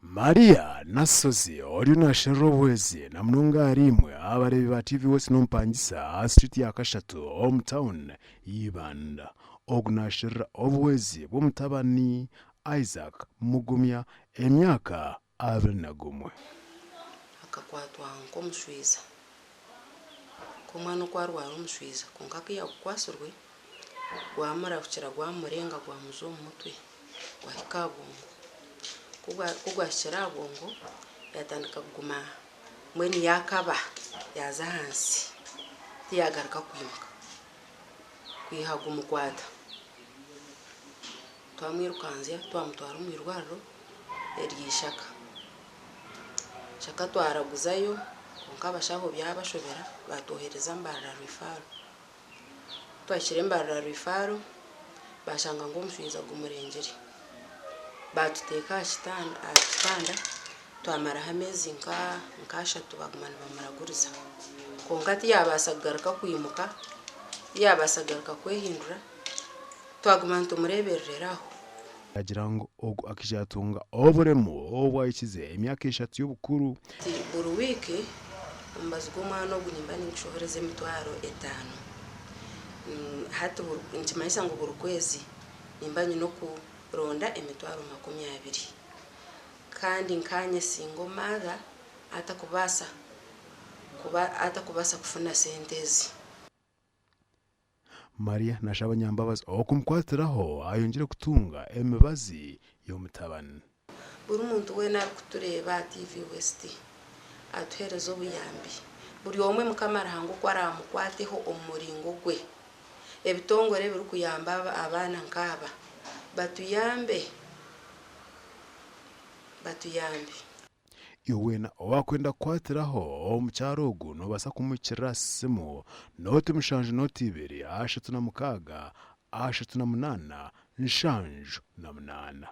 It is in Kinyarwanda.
Maria nasozi olunashero bwezi na mnunga arimwe abarebi ba TV wose nompangisa street ya kashatu hometown yibanda ogunashira obwezi bw'umutabani Isaac Mugumya emyaka 21 akakwatwa nk'omushwiza kumwana okwarwara omushwiza konka kiyakwasirwe gwamara kukira gwamurenga gwamuza omu mutwe gwahika bwongo kugwashira bwongo yatandika kuguma mweni yakaba yaza hansi tiyagaruka kwimuka kwihaga umukwata twamwirukanzya twamutwara mu irwariro eryishaka shaka twaraguzayo konka abashaho byabashobera batohereza mbarara rifaro twashire mbarara rifaro bashanga ngo omushwiza gumurengeri batuteka kitanda twamara hamezi nkashatu bagumana bamaraguriza konka tiyabasa kugaruka kwimuka yabasa kugaruka kwehindura twagumana tumurebereraho agira ngo ogu akijatunga oburemo obwayikize emyaka 3 y'obukuru buri wiki mbazi g'omwana ogu nimba ningishohoreza emitwaro 5 hati nkimayisa ngo buri kwezi nimba nyine okuronda emitwaro 20 kandi nkanye singo mara atakubasa kufuna sentezi. Maria nashaba nyambabazi okumukwatiraho ayongere kutunga emibazi y'omutabani buri muntu we nari kutureba TV West atuhereza obuyambi buri omwe mukamara hango kwaramukwateho omuringo gwe ebitongore biri kuyamba abana nkaba batuyambe yowena owakwenda kwatiraho omukyaro ogu nobasa kumukira simu noti mushanje noti 2 36 38 58